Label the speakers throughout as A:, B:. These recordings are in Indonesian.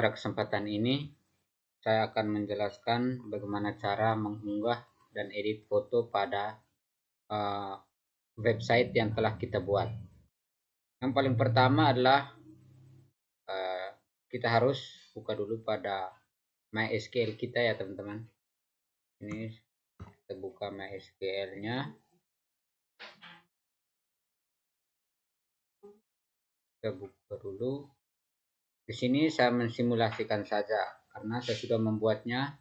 A: Pada kesempatan ini saya akan menjelaskan bagaimana cara mengunggah dan edit foto pada website yang telah kita buat. Yang paling pertama adalah kita harus buka dulu pada MySQL kita ya teman-teman. Ini kita buka MySQL-nya. Kita buka dulu. Di sini saya mensimulasikan saja karena saya sudah membuatnya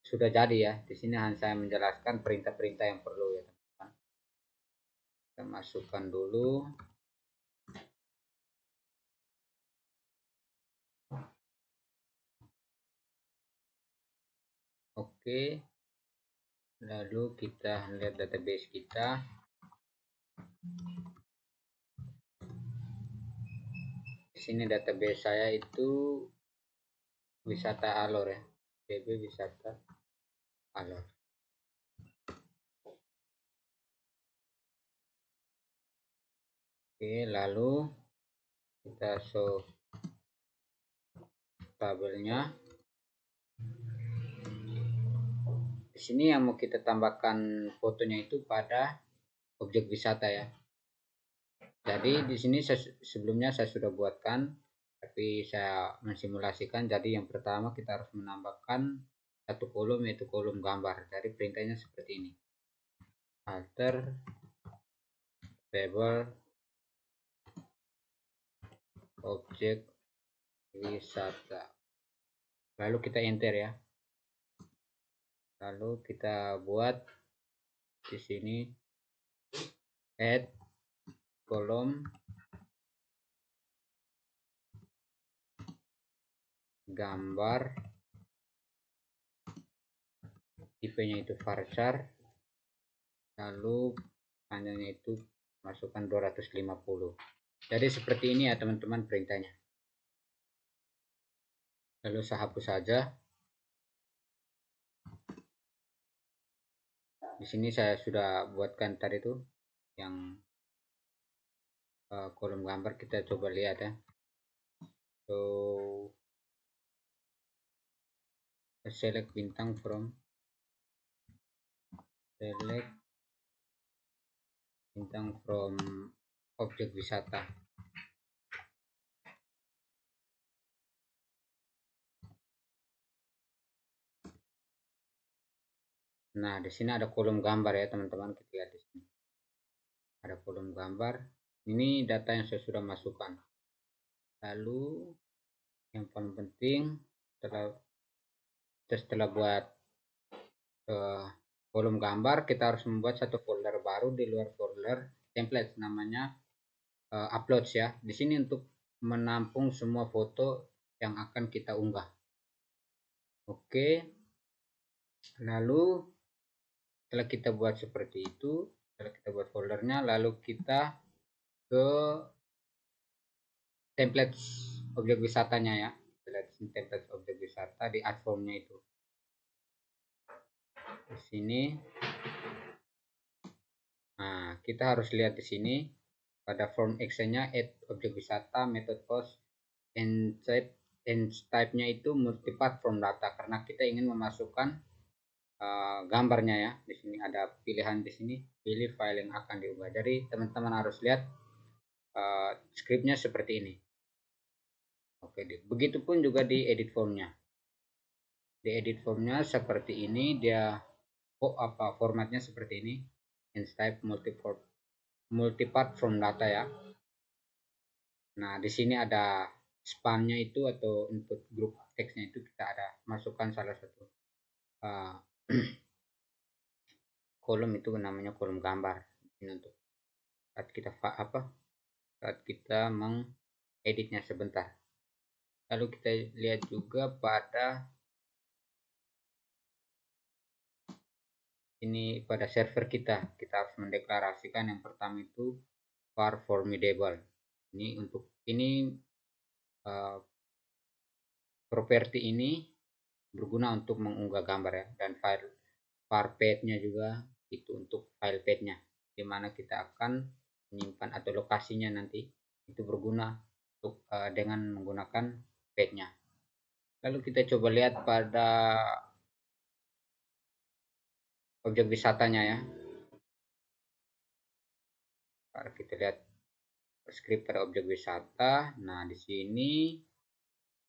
A: sudah jadi ya. Di sini hanya saya menjelaskan perintah-perintah yang perlu ya teman-teman. Kita masukkan dulu. Oke. Lalu kita lihat database kita. Di sini database saya itu Wisata Alor ya. DB Wisata Alor. Oke, lalu kita show tabelnya. Di sini yang mau kita tambahkan fotonya itu pada objek wisata ya. Jadi di sini sebelumnya saya sudah buatkan, tapi saya mensimulasikan. Jadi yang pertama kita harus menambahkan satu kolom, yaitu kolom gambar. Jadi perintahnya seperti ini. Alter table objek wisata. Lalu kita enter ya. Lalu kita buat di sini add kolom gambar, tipenya itu varchar, lalu panjangnya itu masukkan 250. Jadi seperti ini ya teman-teman perintahnya. Lalu saya hapus saja. Di sini saya sudah buatkan tadi itu yang kolom gambar. Kita coba lihat ya. So select bintang from objek wisata. Nah, di sini ada kolom gambar ya teman-teman. Kita lihat di sini. Ada kolom gambar. Ini data yang saya sudah masukkan. Lalu yang paling penting setelah buat kolom gambar, kita harus membuat satu folder baru di luar folder template, namanya uploads ya. Di sini untuk menampung semua foto yang akan kita unggah. Oke. Lalu setelah kita buat seperti itu, setelah kita buat foldernya, lalu kita ke template objek wisatanya ya. Template objek wisata di add formnya itu. Di sini. Nah, kita harus lihat di sini pada form actionnya add objek wisata, method post, and type-nya itu multipath from data karena kita ingin memasukkan gambarnya ya. Di sini ada pilihan di sini, pilih file yang akan diubah. Jadi teman-teman harus lihat scriptnya seperti ini. Oke, begitupun juga di edit formnya. Di edit formnya seperti ini, dia formatnya seperti ini, and type multipath from data ya. Nah, di sini ada spannya itu atau input group teksnya itu kita ada masukkan salah satu kolom itu namanya kolom gambar. Ini untuk saat kita mengeditnya sebentar. Lalu kita lihat juga pada ini pada server kita harus mendeklarasikan yang pertama itu var formidable. Ini untuk properti ini berguna untuk mengunggah gambar ya, dan file var path-nya juga itu untuk file path-nya, dimana kita akan menyimpan atau lokasinya nanti itu berguna untuk dengan menggunakan page-nya. Lalu kita coba lihat pada objek wisatanya ya. Kalau kita lihat script pada objek wisata, nah di sini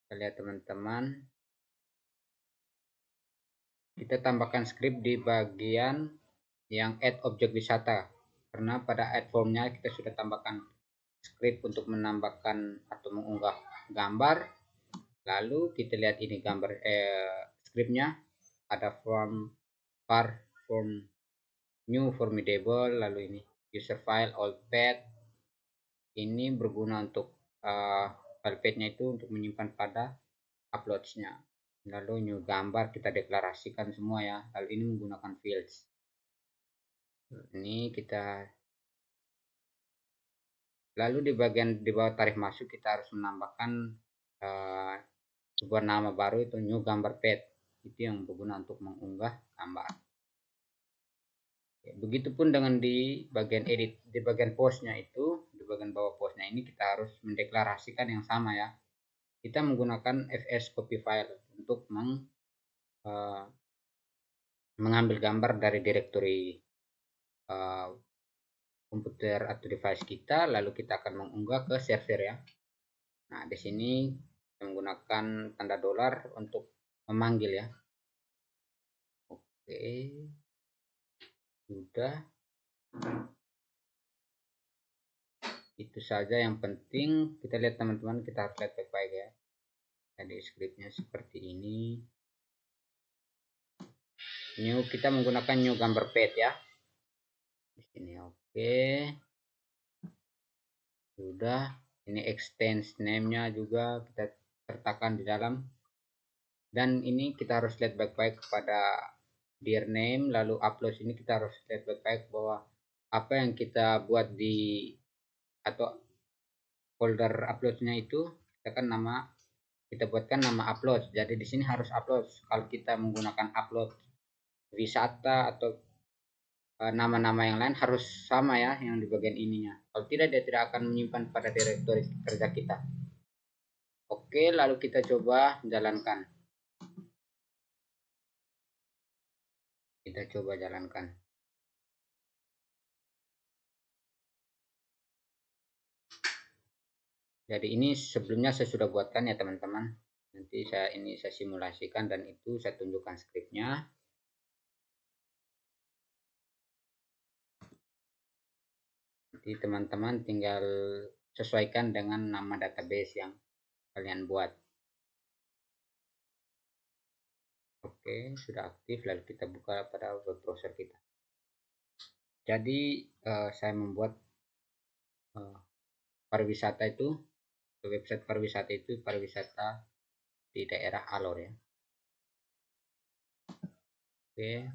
A: kita lihat teman-teman, kita tambahkan script di bagian yang add objek wisata, karena pada add formnya kita sudah tambahkan script untuk menambahkan atau mengunggah gambar. Lalu kita lihat ini gambar scriptnya ada form var form new formidable, lalu ini user file old path. Ini berguna untuk file path-nya itu untuk menyimpan pada uploads-nya. Lalu new gambar kita deklarasikan semua ya. Lalu ini menggunakan fields. Ini kita lalu di bagian di bawah tarif masuk kita harus menambahkan sebuah nama baru, itu new gambar path. Itu yang berguna untuk mengunggah gambar. Begitupun dengan di bagian edit, di bagian postnya itu, di bagian bawah postnya ini kita harus mendeklarasikan yang sama ya. Kita menggunakan fs copy file untuk mengambil gambar dari direktori komputer atau device kita, lalu kita akan mengunggah ke server ya. Nah, di sini menggunakan tanda dolar untuk memanggil ya. Oke. Sudah. Itu saja yang penting. Kita lihat teman-teman, kita harus lihat baik-baik ya. Jadi scriptnya seperti ini. New, kita menggunakan new gambar path ya. Di sini oke. Sudah. Ini extends name-nya juga kita sertakan di dalam. Dan ini kita harus lihat baik-baik kepada dear name, lalu upload ini kita harus lihat baik-baik bahwa apa yang kita buat di atau folder uploadnya itu kita kan kita buatkan nama upload. Jadi di sini harus upload. Kalau kita menggunakan upload wisata atau nama-nama yang lain harus sama ya yang di bagian ininya. Kalau tidak dia tidak akan menyimpan pada direktori kerja kita. Oke, lalu kita coba jalankan. Kita coba jalankan. Jadi ini sebelumnya saya sudah buatkan ya teman-teman. Nanti saya simulasikan dan itu saya tunjukkan scriptnya. Jadi teman-teman tinggal sesuaikan dengan nama database yang kalian buat. Oke, sudah aktif, lalu kita buka pada web browser kita. Jadi saya membuat pariwisata itu, website pariwisata itu pariwisata di daerah Alor ya. Oke,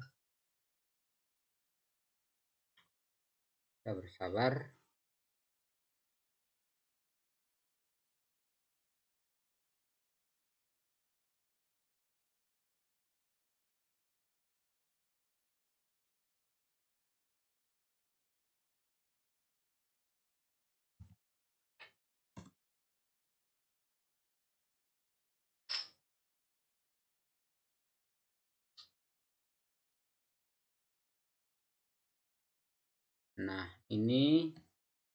A: kita bersabar. Nah, ini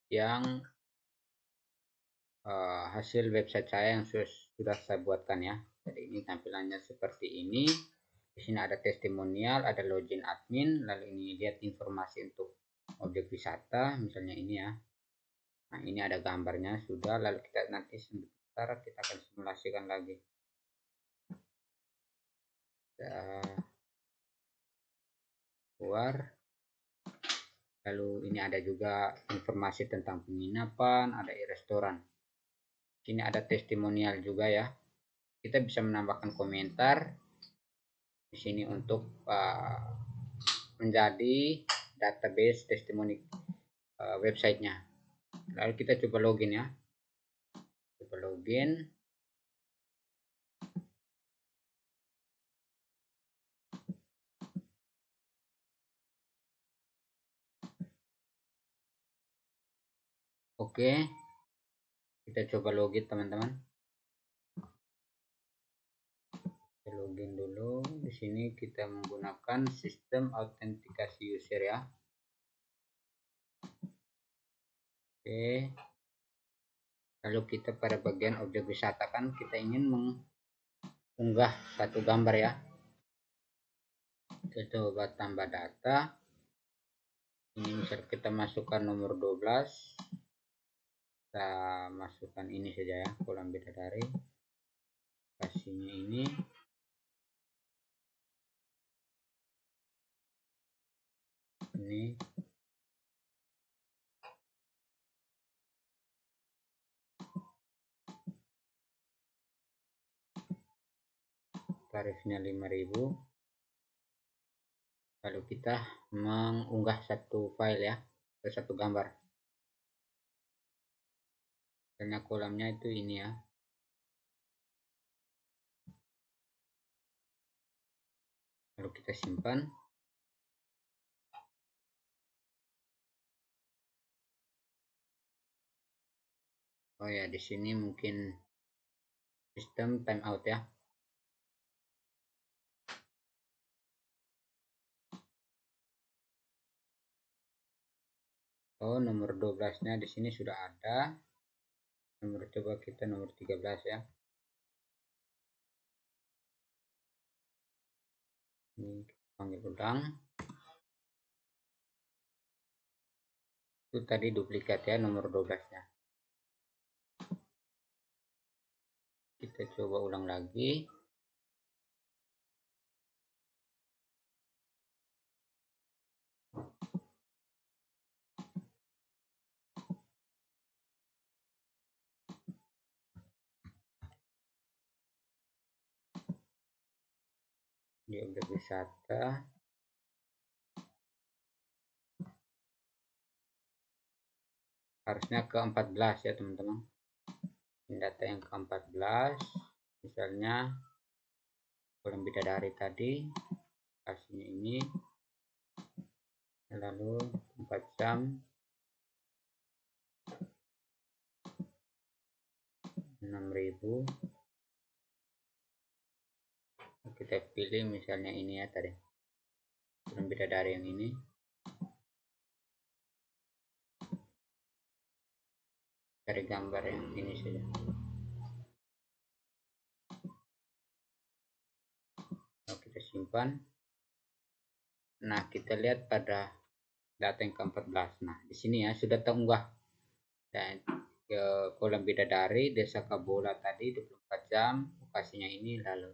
A: yang hasil website saya yang sudah saya buatkan ya. Jadi ini tampilannya seperti ini. Di sini ada testimonial, ada login admin, lalu ini lihat informasi untuk objek wisata, misalnya ini ya. Nah, ini ada gambarnya sudah, lalu kita nanti sebentar kita akan simulasikan lagi. Kita keluar. Lalu ini ada juga informasi tentang penginapan, ada restoran. Sini ada testimonial juga ya. Kita bisa menambahkan komentar di sini untuk menjadi database testimoni websitenya. Lalu kita coba login ya. Coba login. Oke. Kita coba login teman-teman. login dulu. Di sini kita menggunakan sistem autentikasi user ya. Oke. Lalu kita pada bagian objek wisata kan kita ingin mengunggah satu gambar ya. Kita coba tambah data. Ini misal kita masukkan nomor 12. Kita masukkan ini saja ya, kolom bidadari. Kasihnya ini. Ini tarifnya 5.000. Lalu kita mengunggah satu file ya, atau satu gambar. Karena kolamnya itu ini ya. Lalu kita simpan. Oh ya, di sini mungkin sistem timeout ya. Oh, nomor 12-nya di sini sudah ada. Coba kita nomor 13 ya. Ini kita panggil ulang. Itu tadi duplikat ya, nomor 12-nya. Kita coba ulang lagi. Di objek wisata. Harusnya ke 14 ya teman-teman. Data yang ke 14. Misalnya kolom bidadari tadi. Kasihnya ini. Lalu 4 jam. 6.000. Kita pilih misalnya ini ya tadi, kolom bidadari yang ini. Cari gambar yang ini saja. Lalu kita simpan. Nah, kita lihat pada data yang ke-14. Nah, di sini ya sudah terunggah. Dan ke kolom bidadari desa Kabola tadi 24 jam, lokasinya ini. Lalu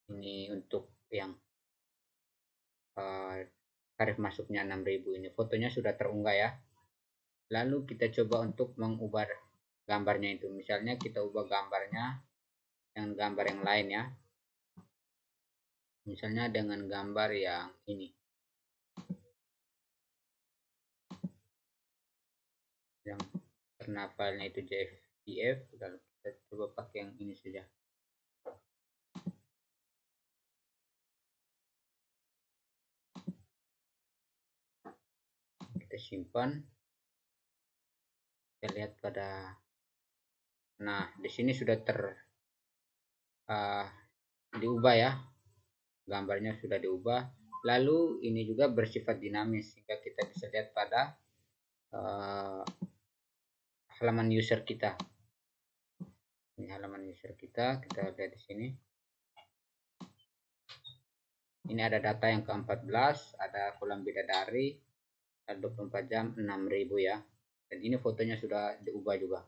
A: ini untuk yang tarif masuknya 6.000 ini, fotonya sudah terunggah ya. Lalu kita coba untuk mengubah gambarnya itu. Misalnya kita ubah gambarnya dengan gambar yang lain ya. Misalnya dengan gambar yang ini. Yang karena filenya itu JPF, lalu kita coba pakai yang ini saja. Kita simpan. Kita lihat pada, nah di sini sudah diubah ya, gambarnya sudah diubah. Lalu ini juga bersifat dinamis sehingga kita bisa lihat pada halaman user kita. Ini halaman user kita lihat di sini. Ini ada data yang ke-14, ada kolom bidadari, 24 jam 6.000 ya. Dan ini fotonya sudah diubah juga.